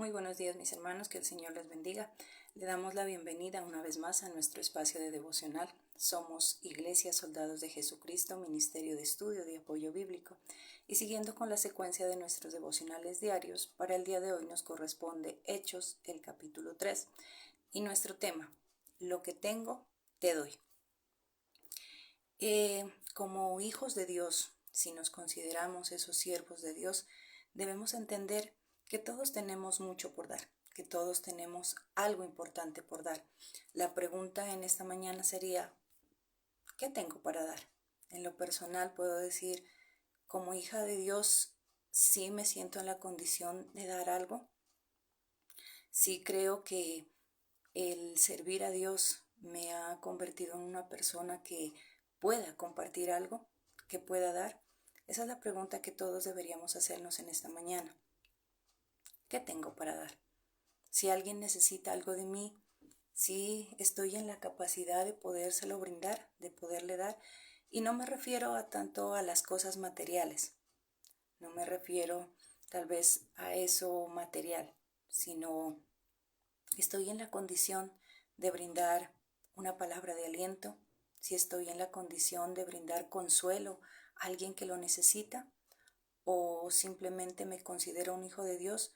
Muy buenos días, mis hermanos, que el Señor les bendiga. Le damos la bienvenida una vez más a nuestro espacio de devocional. Somos Iglesia Soldados de Jesucristo, Ministerio de Estudio de Apoyo Bíblico. Y siguiendo con la secuencia de nuestros devocionales diarios, para el día de hoy nos corresponde Hechos, el capítulo 3. Y nuestro tema, lo que tengo, te doy. Como hijos de Dios, si nos consideramos esos siervos de Dios, debemos entender que todos tenemos mucho por dar, que todos tenemos algo importante por dar. La pregunta en esta mañana sería, ¿qué tengo para dar? En lo personal puedo decir, como hija de Dios, sí me siento en la condición de dar algo. Sí creo que el servir a Dios me ha convertido en una persona que pueda compartir algo, que pueda dar. Esa es la pregunta que todos deberíamos hacernos en esta mañana. ¿Qué tengo para dar? Si alguien necesita algo de mí, si estoy en la capacidad de podérselo brindar, de poderle dar. Y no me refiero a tanto a las cosas materiales, no me refiero tal vez a eso material, sino estoy en la condición de brindar una palabra de aliento, si estoy en la condición de brindar consuelo a alguien que lo necesita, o simplemente me considero un hijo de Dios,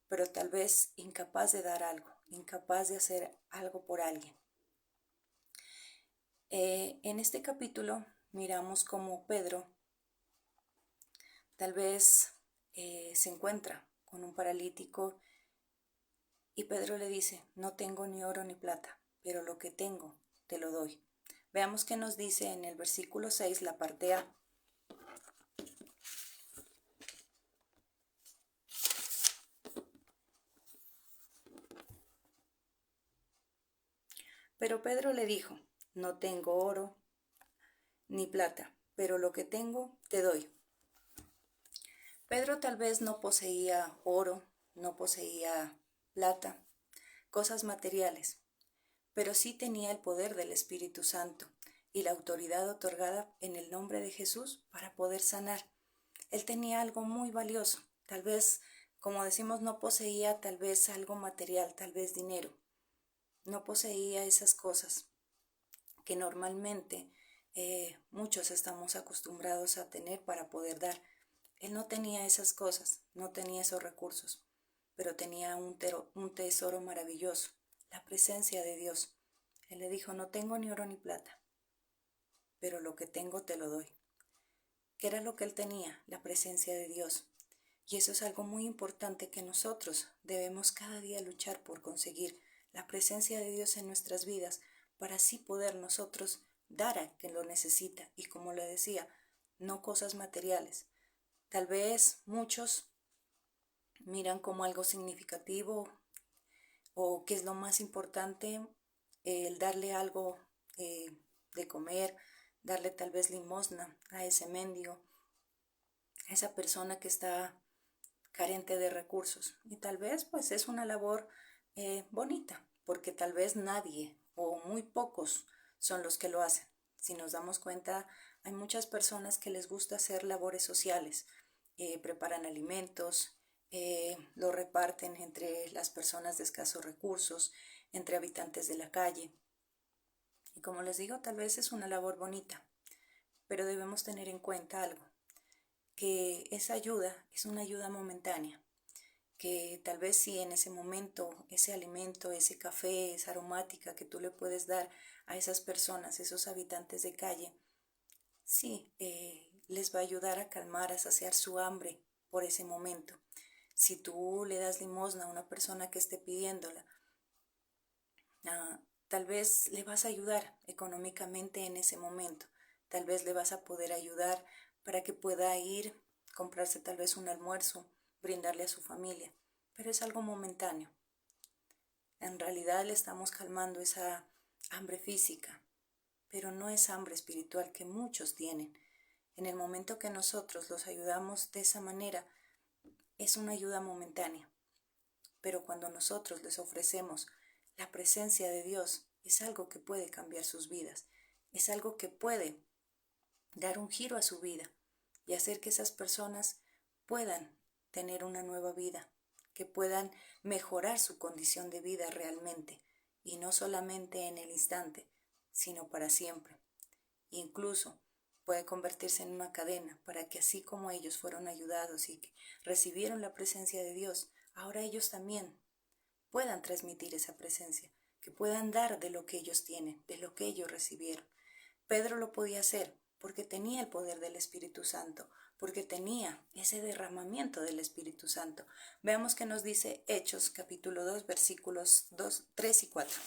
pero tal vez incapaz de dar algo, incapaz de hacer algo por alguien. En este capítulo miramos cómo Pedro tal vez se encuentra con un paralítico y Pedro le dice, no tengo ni oro ni plata, pero lo que tengo te lo doy. Veamos qué nos dice en el versículo 6, la parte A. Pero Pedro le dijo, no tengo oro ni plata, pero lo que tengo te doy. Pedro tal vez no poseía oro, no poseía plata, cosas materiales, pero sí tenía el poder del Espíritu Santo y la autoridad otorgada en el nombre de Jesús para poder sanar. Él tenía algo muy valioso, tal vez, como decimos, no poseía tal vez algo material, tal vez dinero, no poseía esas cosas que normalmente muchos estamos acostumbrados a tener para poder dar. Él no tenía esas cosas, no tenía esos recursos, pero tenía un tesoro maravilloso, la presencia de Dios. Él le dijo, no tengo ni oro ni plata, pero lo que tengo te lo doy. ¿Qué era lo que él tenía? La presencia de Dios. Y eso es algo muy importante que nosotros debemos cada día luchar por conseguir, la presencia de Dios en nuestras vidas, para así poder nosotros dar a quien lo necesita. Y como le decía, no cosas materiales. Tal vez muchos miran como algo significativo o que es lo más importante el darle algo de comer, darle tal vez limosna a ese mendigo, a esa persona que está carente de recursos. Y tal vez pues es una labor bonita, porque tal vez nadie o muy pocos son los que lo hacen. Si nos damos cuenta, hay muchas personas que les gusta hacer labores sociales, preparan alimentos, lo reparten entre las personas de escasos recursos, entre habitantes de la calle. Y como les digo, tal vez es una labor bonita, pero debemos tener en cuenta algo, que esa ayuda es una ayuda momentánea, que tal vez si en ese momento ese alimento, ese café, esa aromática que tú le puedes dar a esas personas, esos habitantes de calle, sí, les va a ayudar a calmar, a saciar su hambre por ese momento. Si tú le das limosna a una persona que esté pidiéndola, tal vez le vas a ayudar económicamente en ese momento, tal vez le vas a poder ayudar para que pueda ir, comprarse tal vez un almuerzo, brindarle a su familia, pero es algo momentáneo. En realidad le estamos calmando esa hambre física, pero no es hambre espiritual que muchos tienen. En el momento que nosotros los ayudamos de esa manera, es una ayuda momentánea, pero cuando nosotros les ofrecemos la presencia de Dios, es algo que puede cambiar sus vidas, es algo que puede dar un giro a su vida y hacer que esas personas puedan tener una nueva vida, que puedan mejorar su condición de vida realmente, y no solamente en el instante, sino para siempre. Incluso puede convertirse en una cadena para que así como ellos fueron ayudados y que recibieron la presencia de Dios, ahora ellos también puedan transmitir esa presencia, que puedan dar de lo que ellos tienen, de lo que ellos recibieron. Pedro lo podía hacer porque tenía el poder del Espíritu Santo, porque tenía ese derramamiento del Espíritu Santo. Veamos qué nos dice Hechos capítulo 2 versículos 2, 3 y 4.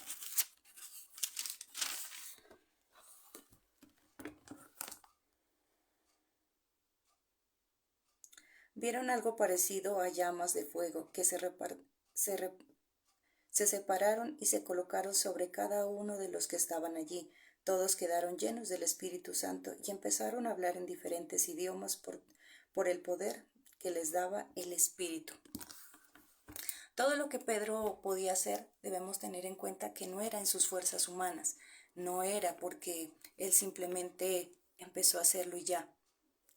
Vieron algo parecido a llamas de fuego que se separaron y se colocaron sobre cada uno de los que estaban allí. Todos quedaron llenos del Espíritu Santo y empezaron a hablar en diferentes idiomas por el poder que les daba el Espíritu. Todo lo que Pedro podía hacer debemos tener en cuenta que no era en sus fuerzas humanas, no era porque él simplemente empezó a hacerlo y ya.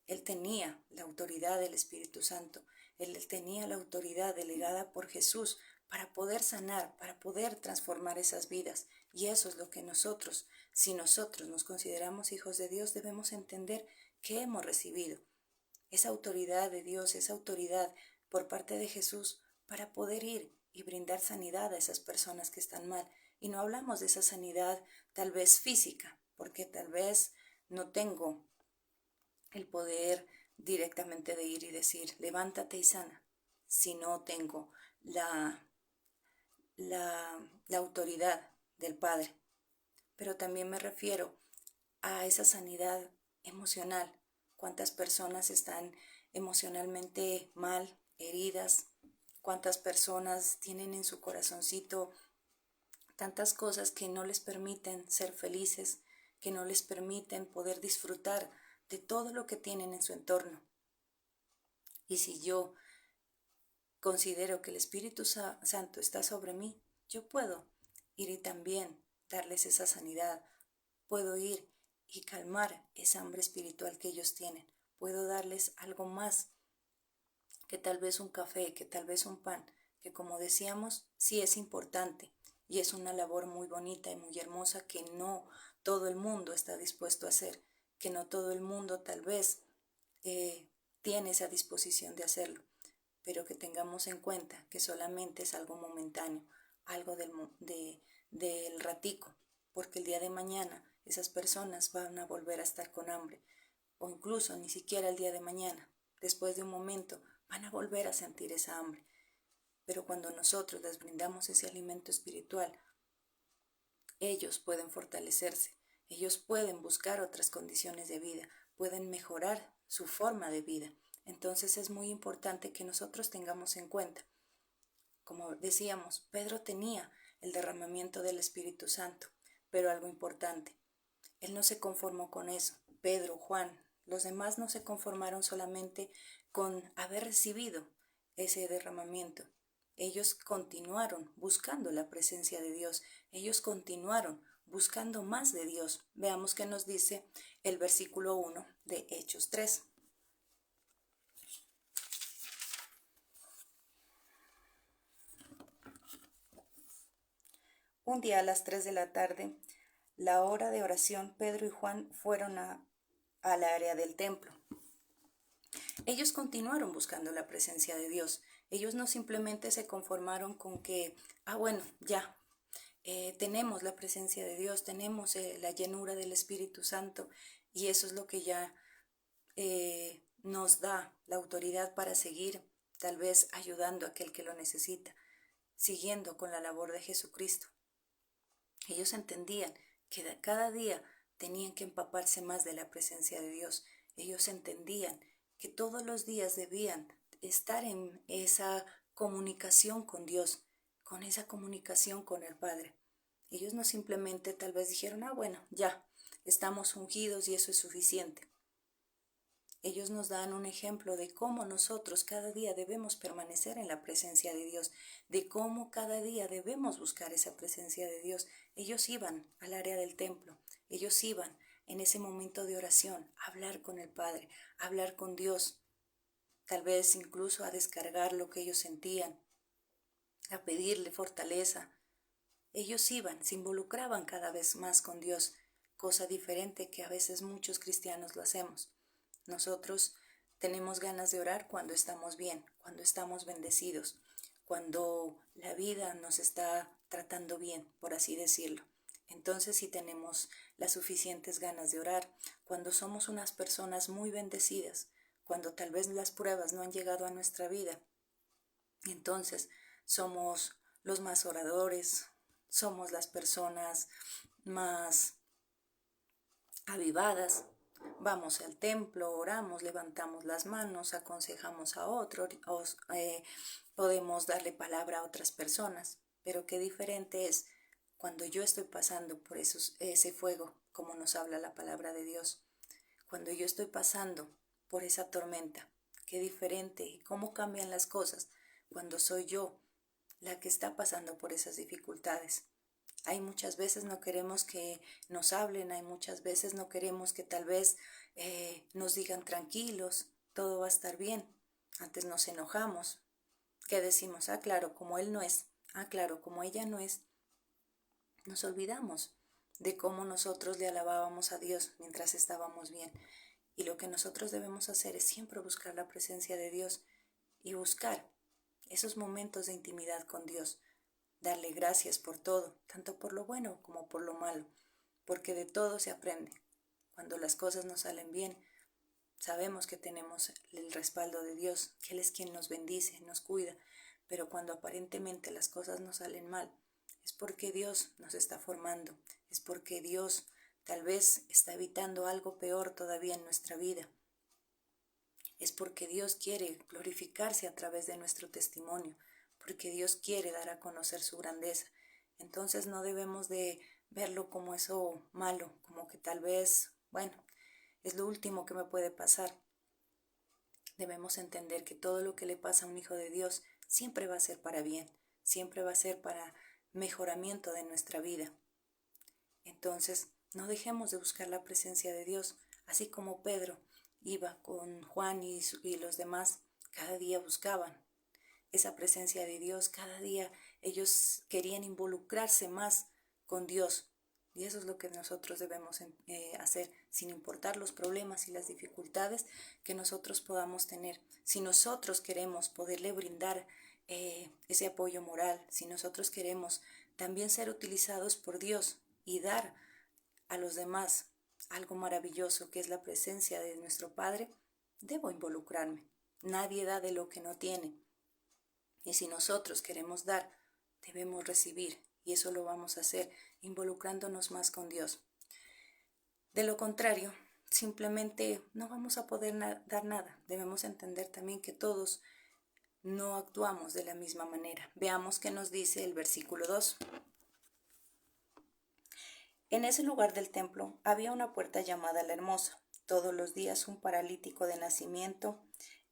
Él tenía la autoridad del Espíritu Santo, él tenía la autoridad delegada por Jesús para poder sanar, para poder transformar esas vidas. Y eso es lo que nosotros, si nosotros nos consideramos hijos de Dios, debemos entender que hemos recibido esa autoridad de Dios, esa autoridad por parte de Jesús para poder ir y brindar sanidad a esas personas que están mal. Y no hablamos de esa sanidad tal vez física, porque tal vez no tengo el poder directamente de ir y decir, levántate y sana, si no tengo la autoridad del Padre. Pero también me refiero a esa sanidad emocional. ¿Cuántas personas están emocionalmente mal, heridas? ¿Cuántas personas tienen en su corazoncito tantas cosas que no les permiten ser felices, que no les permiten poder disfrutar de todo lo que tienen en su entorno? Y si yo considero que el Espíritu Santo está sobre mí, yo puedo ir y también darles esa sanidad. Puedo ir y calmar esa hambre espiritual que ellos tienen. Puedo darles algo más que tal vez un café, que tal vez un pan, que como decíamos, sí es importante y es una labor muy bonita y muy hermosa que no todo el mundo está dispuesto a hacer, que no todo el mundo tal vez tiene esa disposición de hacerlo, pero que tengamos en cuenta que solamente es algo momentáneo, algo del ratico, porque el día de mañana esas personas van a volver a estar con hambre, o incluso ni siquiera el día de mañana, después de un momento, van a volver a sentir esa hambre. Pero cuando nosotros les brindamos ese alimento espiritual, ellos pueden fortalecerse, ellos pueden buscar otras condiciones de vida, pueden mejorar su forma de vida. Entonces es muy importante que nosotros tengamos en cuenta. Como decíamos, Pedro tenía el derramamiento del Espíritu Santo, pero algo importante, él no se conformó con eso. Pedro, Juan, los demás no se conformaron solamente con haber recibido ese derramamiento. Ellos continuaron buscando la presencia de Dios. Ellos continuaron buscando más de Dios. Veamos qué nos dice el versículo 1 de Hechos 3. Un día a las 3 de la tarde, la hora de oración, Pedro y Juan fueron al área del templo. Ellos continuaron buscando la presencia de Dios. Ellos no simplemente se conformaron con que, bueno, ya, tenemos la presencia de Dios, tenemos la llenura del Espíritu Santo y eso es lo que ya nos da la autoridad para seguir tal vez ayudando a aquel que lo necesita, siguiendo con la labor de Jesucristo. Ellos entendían que cada día tenían que empaparse más de la presencia de Dios. Ellos entendían que todos los días debían estar en esa comunicación con Dios, con esa comunicación con el Padre. Ellos no simplemente tal vez dijeron, bueno, ya, estamos ungidos y eso es suficiente. Ellos nos dan un ejemplo de cómo nosotros cada día debemos permanecer en la presencia de Dios, de cómo cada día debemos buscar esa presencia de Dios. Ellos iban al área del templo, ellos iban en ese momento de oración a hablar con el Padre, a hablar con Dios, tal vez incluso a descargar lo que ellos sentían. a pedirle fortaleza. Ellos iban, se involucraban cada vez más con Dios, cosa diferente que a veces muchos cristianos lo hacemos. Nosotros tenemos ganas de orar cuando estamos bien, cuando estamos bendecidos, cuando la vida nos está tratando bien, por así decirlo. Entonces sí tenemos las suficientes ganas de orar, cuando somos unas personas muy bendecidas, cuando tal vez las pruebas no han llegado a nuestra vida. Entonces somos los más oradores, somos las personas más avivadas. Vamos al templo, oramos, levantamos las manos, aconsejamos a otros, podemos darle palabra a otras personas. Pero qué diferente es cuando yo estoy pasando por ese fuego, como nos habla la palabra de Dios. Cuando yo estoy pasando por esa tormenta, qué diferente y cómo cambian las cosas cuando soy yo la que está pasando por esas dificultades. Hay muchas veces no queremos que nos hablen, hay muchas veces no queremos que tal vez nos digan tranquilos, todo va a estar bien. Antes nos enojamos, que decimos, claro, como él no es, claro, como ella no es. Nos olvidamos de cómo nosotros le alabábamos a Dios mientras estábamos bien. Y lo que nosotros debemos hacer es siempre buscar la presencia de Dios y buscar esos momentos de intimidad con Dios. Darle gracias por todo, tanto por lo bueno como por lo malo, porque de todo se aprende. Cuando las cosas nos salen bien, sabemos que tenemos el respaldo de Dios, que Él es quien nos bendice, nos cuida, pero cuando aparentemente las cosas nos salen mal, es porque Dios nos está formando, es porque Dios tal vez está evitando algo peor todavía en nuestra vida. Es porque Dios quiere glorificarse a través de nuestro testimonio, porque Dios quiere dar a conocer su grandeza. Entonces no debemos de verlo como eso malo, como que tal vez, bueno, es lo último que me puede pasar. Debemos entender que todo lo que le pasa a un hijo de Dios siempre va a ser para bien, siempre va a ser para mejoramiento de nuestra vida. Entonces, no dejemos de buscar la presencia de Dios, así como Pedro iba con Juan y los demás, cada día buscaban esa presencia de Dios, cada día ellos querían involucrarse más con Dios. Y eso es lo que nosotros debemos hacer, sin importar los problemas y las dificultades que nosotros podamos tener. Si nosotros queremos poderle brindar ese apoyo moral, si nosotros queremos también ser utilizados por Dios y dar a los demás algo maravilloso que es la presencia de nuestro Padre, debo involucrarme. Nadie da de lo que no tiene. Y si nosotros queremos dar, debemos recibir, y eso lo vamos a hacer involucrándonos más con Dios. De lo contrario, simplemente no vamos a poder dar nada. Debemos entender también que todos no actuamos de la misma manera. Veamos qué nos dice el versículo 2. En ese lugar del templo había una puerta llamada la Hermosa. Todos los días un paralítico de nacimiento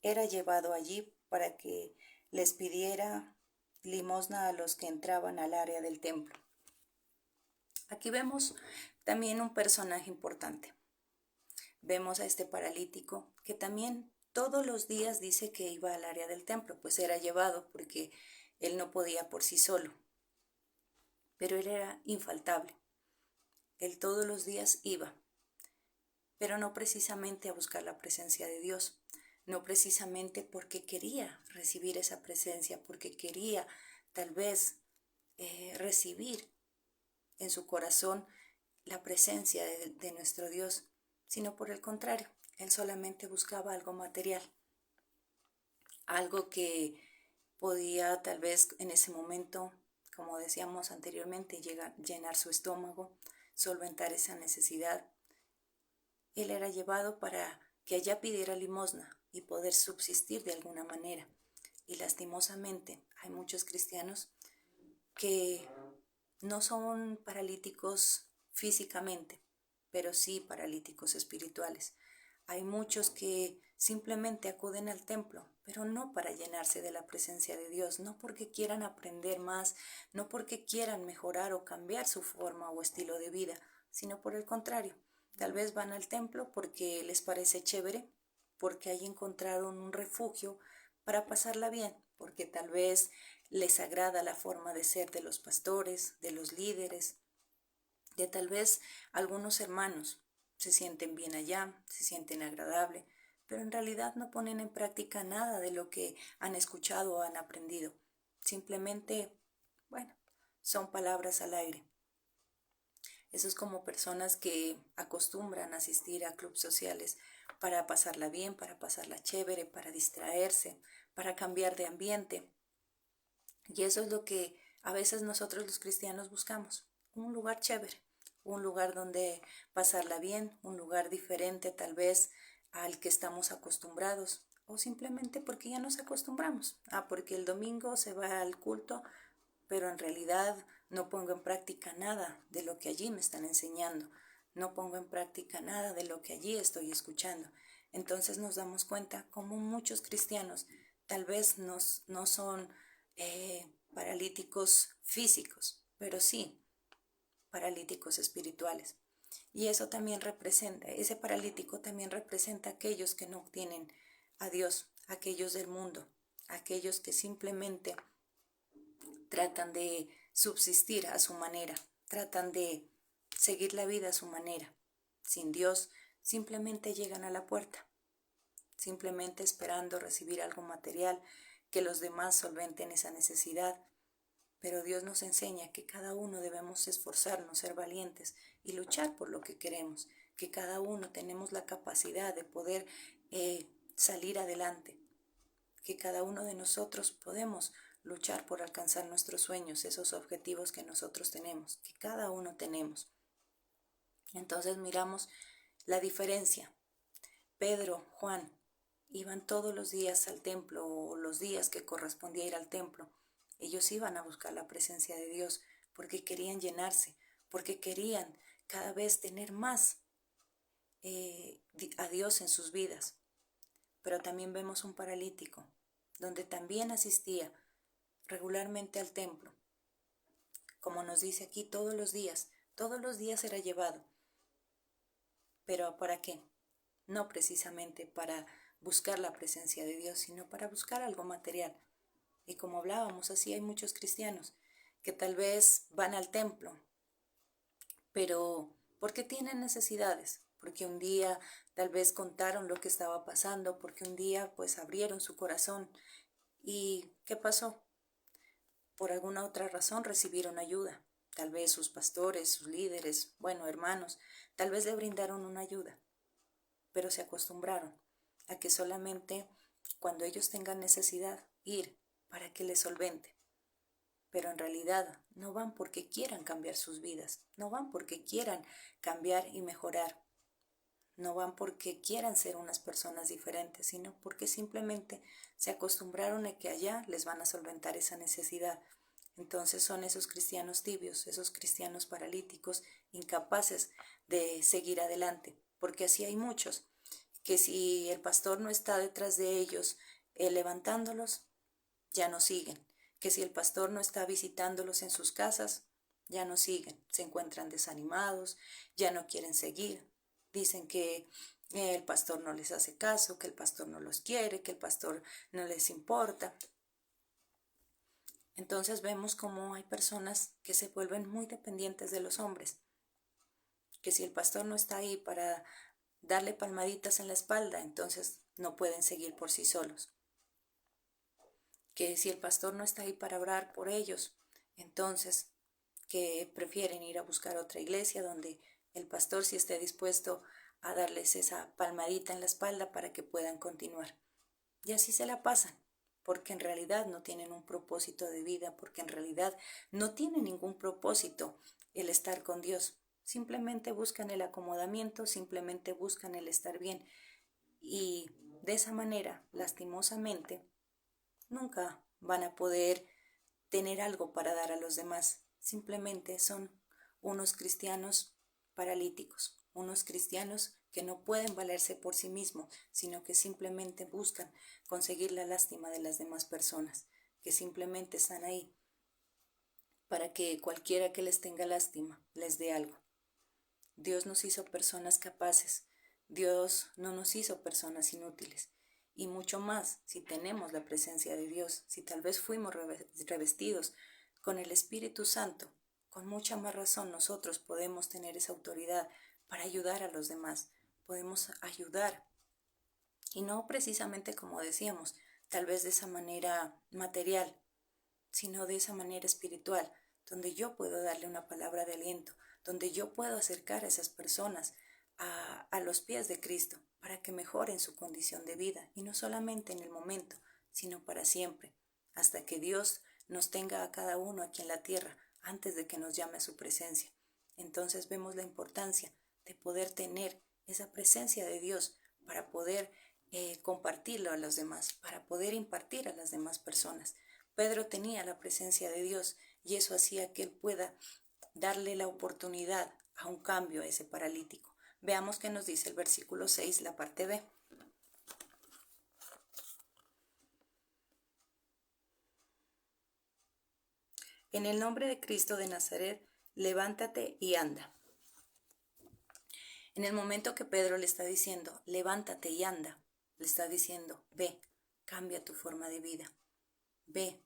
era llevado allí para que les pidiera limosna a los que entraban al área del templo. Aquí vemos también un personaje importante. Vemos a este paralítico que también todos los días dice que iba al área del templo, pues era llevado porque él no podía por sí solo. Pero él era infaltable. Él todos los días iba, pero no precisamente a buscar la presencia de Dios, no precisamente porque quería recibir esa presencia, porque quería tal vez recibir en su corazón la presencia de nuestro Dios, sino por el contrario, él solamente buscaba algo material, algo que podía tal vez en ese momento, como decíamos anteriormente, llenar su estómago, solventar esa necesidad. Él era llevado para que allá pidiera limosna y poder subsistir de alguna manera. Y lastimosamente hay muchos cristianos que no son paralíticos físicamente, pero sí paralíticos espirituales. Hay muchos que simplemente acuden al templo, pero no para llenarse de la presencia de Dios, no porque quieran aprender más, no porque quieran mejorar o cambiar su forma o estilo de vida, sino por el contrario. Tal vez van al templo porque les parece chévere, porque ahí encontraron un refugio para pasarla bien, porque tal vez les agrada la forma de ser de los pastores, de los líderes, de tal vez algunos hermanos. Se sienten bien allá, se sienten agradable, pero en realidad no ponen en práctica nada de lo que han escuchado o han aprendido. Simplemente, bueno, son palabras al aire. Eso es como personas que acostumbran a asistir a clubes sociales para pasarla bien, para pasarla chévere, para distraerse, para cambiar de ambiente. Y eso es lo que a veces nosotros los cristianos buscamos, un lugar chévere, un lugar donde pasarla bien, un lugar diferente tal vez al que estamos acostumbrados, o simplemente porque ya nos acostumbramos. Porque el domingo se va al culto, pero en realidad no pongo en práctica nada de lo que allí me están enseñando, no pongo en práctica nada de lo que allí estoy escuchando. Entonces nos damos cuenta como muchos cristianos tal vez no son paralíticos físicos, pero sí paralíticos espirituales. Y eso también representa, ese paralítico también representa a aquellos que no tienen a Dios, aquellos del mundo, aquellos que simplemente tratan de subsistir a su manera, tratan de seguir la vida a su manera. Sin Dios, simplemente llegan a la puerta, simplemente esperando recibir algo material, que los demás solventen esa necesidad. Pero Dios nos enseña que cada uno debemos esforzarnos, ser valientes y luchar por lo que queremos, que cada uno tenemos la capacidad de poder salir adelante, que cada uno de nosotros podemos luchar por alcanzar nuestros sueños, esos objetivos que nosotros tenemos, que cada uno tenemos. Entonces miramos la diferencia. Pedro, Juan, iban todos los días al templo o los días que correspondía ir al templo. Ellos iban a buscar la presencia de Dios porque querían llenarse, porque querían cada vez tener más a Dios en sus vidas. Pero también vemos un paralítico, donde también asistía regularmente al templo. Como nos dice aquí, todos los días era llevado. ¿Pero para qué? No precisamente para buscar la presencia de Dios, sino para buscar algo material. Y como hablábamos, así hay muchos cristianos que tal vez van al templo, pero porque tienen necesidades, porque un día tal vez contaron lo que estaba pasando, porque un día pues abrieron su corazón. ¿Y qué pasó? Por alguna otra razón recibieron ayuda. Tal vez sus pastores, sus líderes, hermanos, tal vez le brindaron una ayuda, pero se acostumbraron a que solamente cuando ellos tengan necesidad ir para que les solvente. Pero en realidad no van porque quieran cambiar sus vidas, no van porque quieran cambiar y mejorar, no van porque quieran ser unas personas diferentes, sino porque simplemente se acostumbraron a que allá les van a solventar esa necesidad. Entonces son esos cristianos tibios, esos cristianos paralíticos, incapaces de seguir adelante, porque así hay muchos, que si el pastor no está detrás de ellos levantándolos, ya no siguen, que si el pastor no está visitándolos en sus casas, ya no siguen, se encuentran desanimados, ya no quieren seguir, dicen que el pastor no les hace caso, que el pastor no los quiere, que el pastor no les importa. Entonces vemos cómo hay personas que se vuelven muy dependientes de los hombres, que si el pastor no está ahí para darle palmaditas en la espalda, entonces no pueden seguir por sí solos. Que si el pastor no está ahí para orar por ellos, entonces que prefieren ir a buscar otra iglesia donde el pastor sí esté dispuesto a darles esa palmadita en la espalda para que puedan continuar. Y así se la pasan, porque en realidad no tienen un propósito de vida, porque en realidad no tienen ningún propósito el estar con Dios. Simplemente buscan el acomodamiento, simplemente buscan el estar bien. Y de esa manera, lastimosamente, nunca van a poder tener algo para dar a los demás. Simplemente son unos cristianos paralíticos, unos cristianos que no pueden valerse por sí mismos, sino que simplemente buscan conseguir la lástima de las demás personas, que simplemente están ahí para que cualquiera que les tenga lástima les dé algo. Dios nos hizo personas capaces, Dios no nos hizo personas inútiles. y mucho más si tenemos la presencia de Dios, si tal vez fuimos revestidos con el Espíritu Santo, con mucha más razón nosotros podemos tener esa autoridad para ayudar a los demás, podemos ayudar y no precisamente como decíamos, tal vez de esa manera material, sino de esa manera espiritual, donde yo puedo darle una palabra de aliento, donde yo puedo acercar a esas personas a los pies de Cristo para que mejoren su condición de vida, y no solamente en el momento, sino para siempre, hasta que Dios nos tenga a cada uno aquí en la tierra, antes de que nos llame a su presencia. Entonces vemos la importancia de poder tener esa presencia de Dios para poder compartirlo a los demás, para poder impartir a las demás personas. Pedro tenía la presencia de Dios y eso hacía que él pueda darle la oportunidad a un cambio a ese paralítico. Veamos qué nos dice el versículo 6, la parte B. En el nombre de Cristo de Nazaret, levántate y anda. En el momento que Pedro le está diciendo, levántate y anda, le está diciendo, ve, cambia tu forma de vida, ve,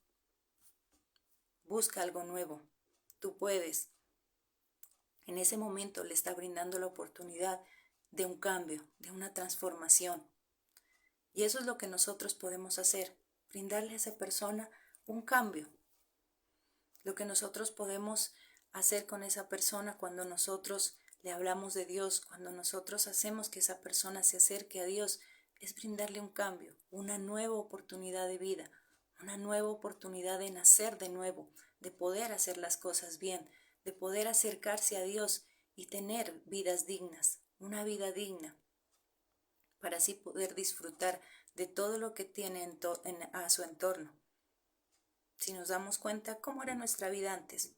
busca algo nuevo, tú puedes. En ese momento le está brindando la oportunidad de un cambio, de una transformación. Y eso es lo que nosotros podemos hacer, brindarle a esa persona un cambio. Lo que nosotros podemos hacer con esa persona cuando nosotros le hablamos de Dios, cuando nosotros hacemos que esa persona se acerque a Dios, es brindarle un cambio, una nueva oportunidad de vida, una nueva oportunidad de nacer de nuevo, de poder hacer las cosas bien, de poder acercarse a Dios y tener vidas dignas, una vida digna, para así poder disfrutar de todo lo que tiene a su entorno. Si nos damos cuenta cómo era nuestra vida antes,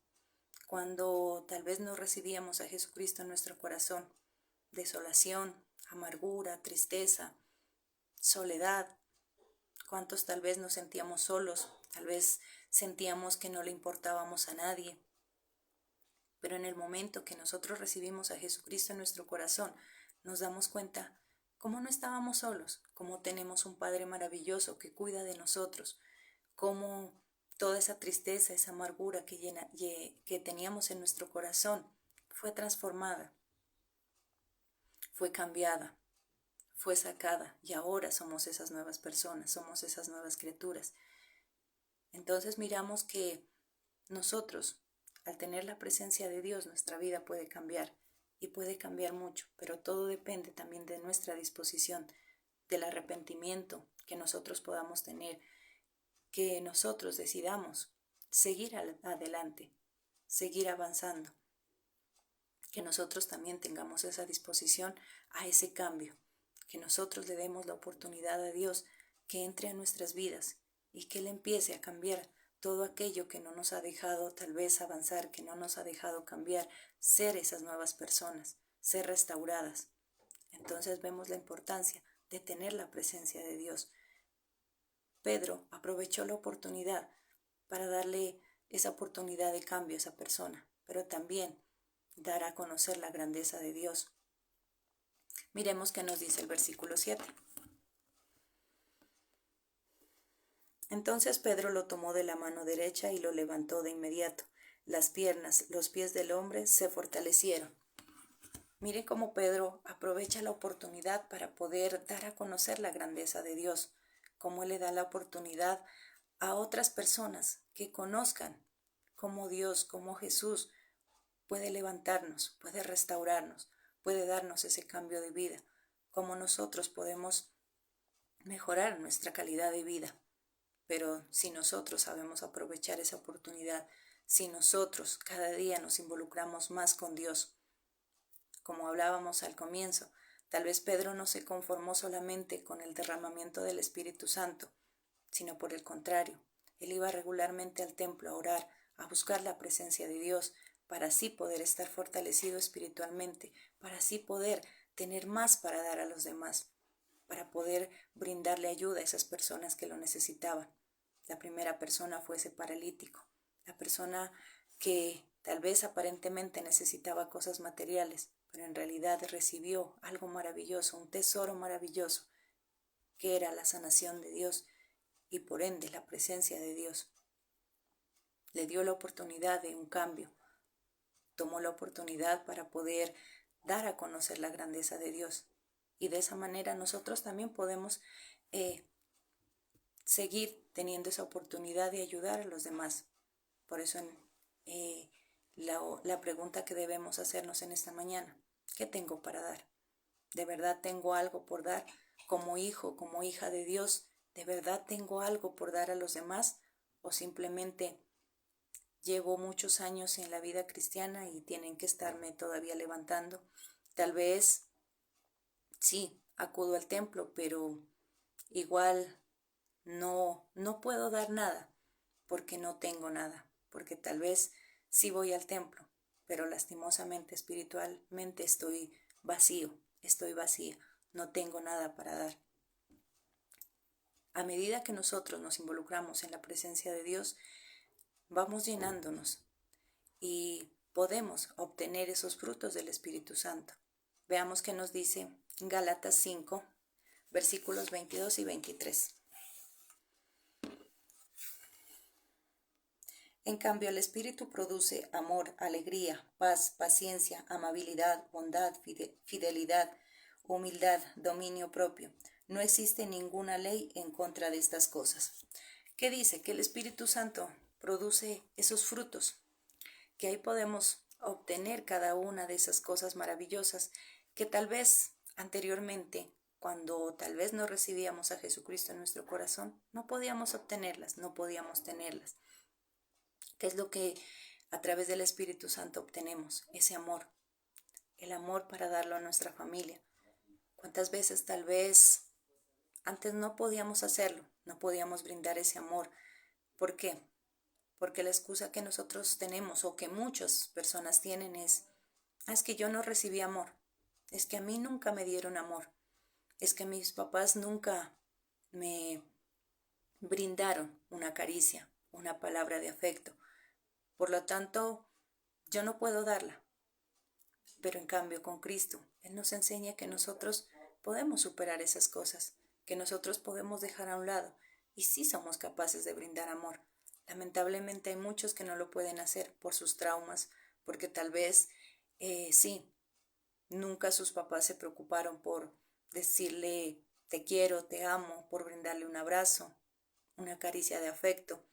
cuando tal vez no recibíamos a Jesucristo en nuestro corazón, desolación, amargura, tristeza, soledad, cuántos tal vez nos sentíamos solos, tal vez sentíamos que no le importábamos a nadie, pero en el momento que nosotros recibimos a Jesucristo en nuestro corazón, nos damos cuenta cómo no estábamos solos, cómo tenemos un Padre maravilloso que cuida de nosotros, cómo toda esa tristeza, esa amargura que teníamos en nuestro corazón fue transformada, fue cambiada, fue sacada y ahora somos esas nuevas personas, somos esas nuevas criaturas. Entonces miramos que nosotros, al tener la presencia de Dios, nuestra vida puede cambiar y puede cambiar mucho, pero todo depende también de nuestra disposición, del arrepentimiento que nosotros podamos tener, que nosotros decidamos seguir adelante, seguir avanzando, que nosotros también tengamos esa disposición a ese cambio, que nosotros le demos la oportunidad a Dios que entre a nuestras vidas y que Él empiece a cambiar todo aquello que no nos ha dejado tal vez avanzar, que no nos ha dejado cambiar, ser esas nuevas personas, ser restauradas. Entonces vemos la importancia de tener la presencia de Dios. Pedro aprovechó la oportunidad para darle esa oportunidad de cambio a esa persona, pero también dar a conocer la grandeza de Dios. Miremos qué nos dice el versículo 7. Entonces Pedro lo tomó de la mano derecha y lo levantó de inmediato. Las piernas, los pies del hombre se fortalecieron. Mire cómo Pedro aprovecha la oportunidad para poder dar a conocer la grandeza de Dios, cómo Él le da la oportunidad a otras personas que conozcan cómo Dios, cómo Jesús puede levantarnos, puede restaurarnos, puede darnos ese cambio de vida, cómo nosotros podemos mejorar nuestra calidad de vida. Pero si nosotros sabemos aprovechar esa oportunidad, si nosotros cada día nos involucramos más con Dios, como hablábamos al comienzo, tal vez Pedro no se conformó solamente con el derramamiento del Espíritu Santo, sino por el contrario, él iba regularmente al templo a orar, a buscar la presencia de Dios, para así poder estar fortalecido espiritualmente, para así poder tener más para dar a los demás, para poder brindarle ayuda a esas personas que lo necesitaban. La primera persona fue ese paralítico, la persona que tal vez aparentemente necesitaba cosas materiales, pero en realidad recibió algo maravilloso, un tesoro maravilloso, que era la sanación de Dios y por ende la presencia de Dios. Le dio la oportunidad de un cambio, tomó la oportunidad para poder dar a conocer la grandeza de Dios. Y de esa manera nosotros también podemos seguir teniendo esa oportunidad de ayudar a los demás. Por eso la pregunta que debemos hacernos en esta mañana: ¿qué tengo para dar? ¿De verdad tengo algo por dar? Como hijo, como hija de Dios, ¿de verdad tengo algo por dar a los demás? ¿O simplemente llevo muchos años en la vida cristiana y tienen que estarme todavía levantando? Tal vez sí, acudo al templo, pero igual no puedo dar nada porque no tengo nada, porque tal vez sí voy al templo, pero lastimosamente espiritualmente estoy vacío, estoy vacía, no tengo nada para dar. A medida que nosotros nos involucramos en la presencia de Dios, vamos llenándonos y podemos obtener esos frutos del Espíritu Santo. Veamos qué nos dice Gálatas 5, versículos 22 y 23. En cambio, el Espíritu produce amor, alegría, paz, paciencia, amabilidad, bondad, fidelidad, humildad, dominio propio. No existe ninguna ley en contra de estas cosas. ¿Qué dice? Que el Espíritu Santo produce esos frutos, que ahí podemos obtener cada una de esas cosas maravillosas que tal vez anteriormente, cuando tal vez no recibíamos a Jesucristo en nuestro corazón, no podíamos obtenerlas, no podíamos tenerlas. ¿Qué es lo que a través del Espíritu Santo obtenemos? Ese amor, el amor para darlo a nuestra familia. ¿Cuántas veces tal vez antes no podíamos hacerlo, no podíamos brindar ese amor? ¿Por qué? Porque la excusa que nosotros tenemos o que muchas personas tienen es que yo no recibí amor, es que a mí nunca me dieron amor, es que mis papás nunca me brindaron una caricia, una palabra de afecto. Por lo tanto, yo no puedo darla. Pero en cambio con Cristo, Él nos enseña que nosotros podemos superar esas cosas, que nosotros podemos dejar a un lado y sí somos capaces de brindar amor. Lamentablemente hay muchos que no lo pueden hacer por sus traumas, porque tal vez sí, nunca sus papás se preocuparon por decirle te quiero, te amo, por brindarle un abrazo, una caricia de afecto.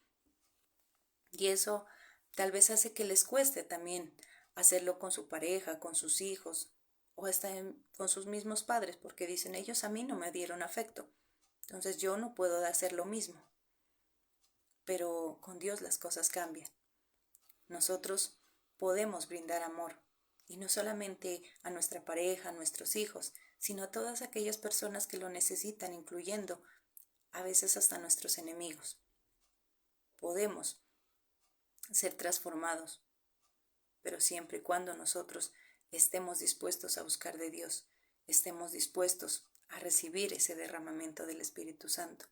Y eso tal vez hace que les cueste también hacerlo con su pareja, con sus hijos o hasta con sus mismos padres, porque dicen ellos a mí no me dieron afecto, entonces yo no puedo hacer lo mismo. Pero con Dios las cosas cambian. Nosotros podemos brindar amor, y no solamente a nuestra pareja, a nuestros hijos, sino a todas aquellas personas que lo necesitan, incluyendo a veces hasta nuestros enemigos. Podemos ser transformados, pero siempre y cuando nosotros estemos dispuestos a buscar de Dios, estemos dispuestos a recibir ese derramamiento del Espíritu Santo.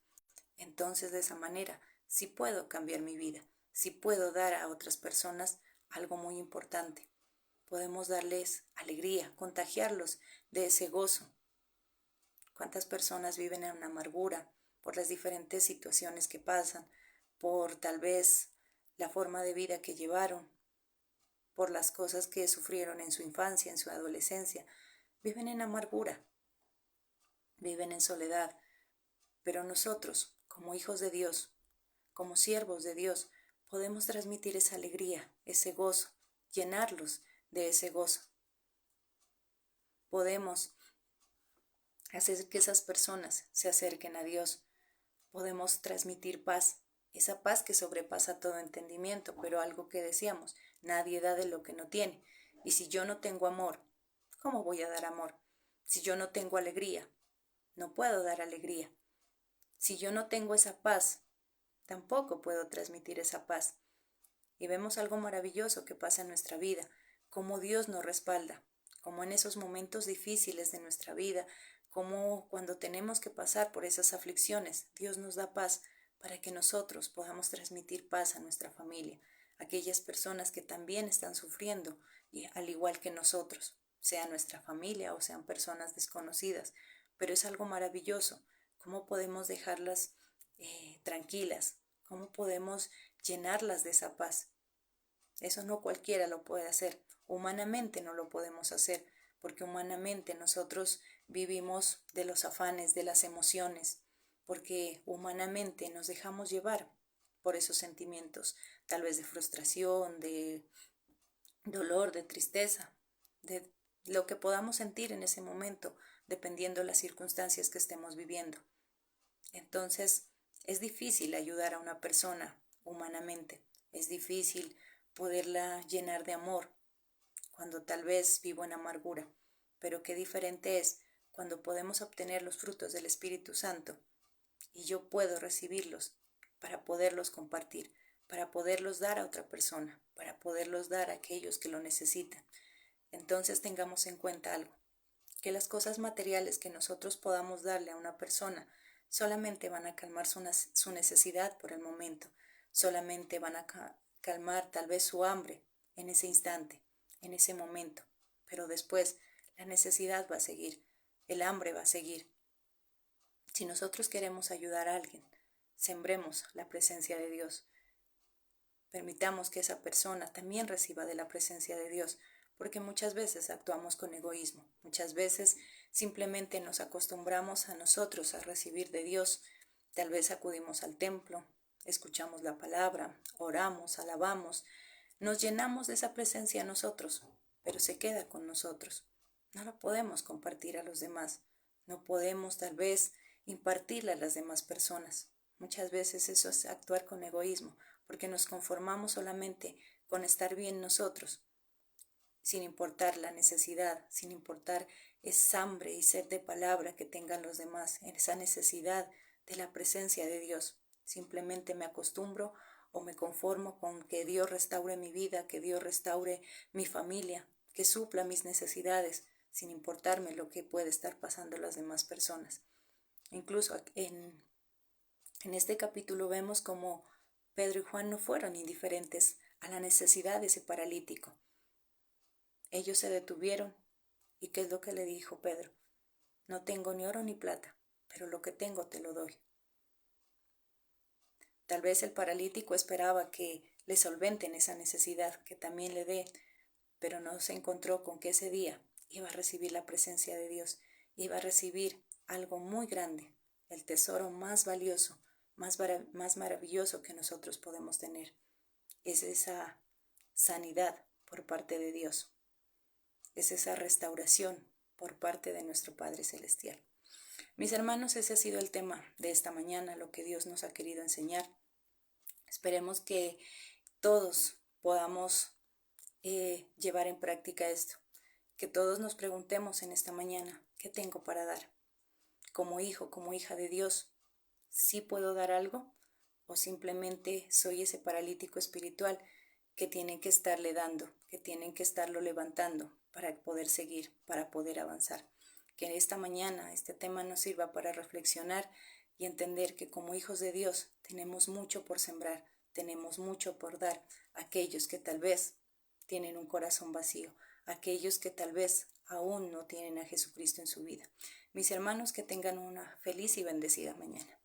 Entonces de esa manera sí puedo cambiar mi vida, sí puedo dar a otras personas algo muy importante. Podemos darles alegría, contagiarlos de ese gozo. ¿Cuántas personas viven en amargura por las diferentes situaciones que pasan, por tal vez la forma de vida que llevaron, por las cosas que sufrieron en su infancia, en su adolescencia? Viven en amargura, viven en soledad, pero nosotros, como hijos de Dios, como siervos de Dios, podemos transmitir esa alegría, ese gozo, llenarlos de ese gozo. Podemos hacer que esas personas se acerquen a Dios. Podemos transmitir paz, esa paz que sobrepasa todo entendimiento, pero algo que decíamos, nadie da de lo que no tiene. Y si yo no tengo amor, ¿cómo voy a dar amor? Si yo no tengo alegría, no puedo dar alegría. Si yo no tengo esa paz, tampoco puedo transmitir esa paz. Y vemos algo maravilloso que pasa en nuestra vida, cómo Dios nos respalda, cómo en esos momentos difíciles de nuestra vida, cómo cuando tenemos que pasar por esas aflicciones, Dios nos da paz para que nosotros podamos transmitir paz a nuestra familia, a aquellas personas que también están sufriendo, y al igual que nosotros, sea nuestra familia o sean personas desconocidas. Pero es algo maravilloso, ¿Cómo podemos dejarlas tranquilas? ¿Cómo podemos llenarlas de esa paz? Eso no cualquiera lo puede hacer. Humanamente no lo podemos hacer, porque humanamente nosotros vivimos de los afanes, de las emociones, porque humanamente nos dejamos llevar por esos sentimientos, tal vez de frustración, de dolor, de tristeza, de lo que podamos sentir en ese momento, dependiendo de las circunstancias que estemos viviendo. Entonces, es difícil ayudar a una persona humanamente, es difícil poderla llenar de amor cuando tal vez vivo en amargura, pero qué diferente es cuando podemos obtener los frutos del Espíritu Santo y yo puedo recibirlos para poderlos compartir, para poderlos dar a otra persona, para poderlos dar a aquellos que lo necesitan. Entonces tengamos en cuenta algo, que las cosas materiales que nosotros podamos darle a una persona solamente van a calmar su necesidad por el momento, solamente van a calmar tal vez su hambre en ese instante, en ese momento, pero después la necesidad va a seguir, el hambre va a seguir. Si nosotros queremos ayudar a alguien, sembremos la presencia de Dios. Permitamos que esa persona también reciba de la presencia de Dios, porque muchas veces actuamos con egoísmo, muchas veces simplemente nos acostumbramos a nosotros a recibir de Dios, tal vez acudimos al templo, escuchamos la palabra, oramos, alabamos, nos llenamos de esa presencia a nosotros, pero se queda con nosotros. No lo podemos compartir a los demás, no podemos tal vez impartirla a las demás personas. Muchas veces eso es actuar con egoísmo, porque nos conformamos solamente con estar bien nosotros, sin importar la necesidad, sin importar esa hambre y sed de palabra que tengan los demás, esa necesidad de la presencia de Dios. Simplemente me acostumbro o me conformo con que Dios restaure mi vida, que Dios restaure mi familia, que supla mis necesidades, sin importarme lo que puede estar pasando a las demás personas. Incluso en este capítulo vemos como Pedro y Juan no fueron indiferentes a la necesidad de ese paralítico. Ellos se detuvieron y ¿qué es lo que le dijo Pedro? No tengo ni oro ni plata, pero lo que tengo te lo doy. Tal vez el paralítico esperaba que le solventen esa necesidad, que también le dé, pero no se encontró con que ese día iba a recibir la presencia de Dios, iba a recibir algo muy grande, el tesoro más valioso, más maravilloso que nosotros podemos tener. Es esa sanidad por parte de Dios, es esa restauración por parte de nuestro Padre Celestial. Mis hermanos, ese ha sido el tema de esta mañana, lo que Dios nos ha querido enseñar. Esperemos que todos podamos llevar en práctica esto, que todos nos preguntemos en esta mañana, ¿qué tengo para dar? Como hijo, como hija de Dios, ¿sí puedo dar algo? ¿O simplemente soy ese paralítico espiritual que tienen que estarle dando, que tienen que estarlo levantando para poder seguir, para poder avanzar? Que esta mañana este tema nos sirva para reflexionar y entender que como hijos de Dios tenemos mucho por sembrar, tenemos mucho por dar a aquellos que tal vez tienen un corazón vacío, a aquellos que tal vez aún no tienen a Jesucristo en su vida. Mis hermanos, que tengan una feliz y bendecida mañana.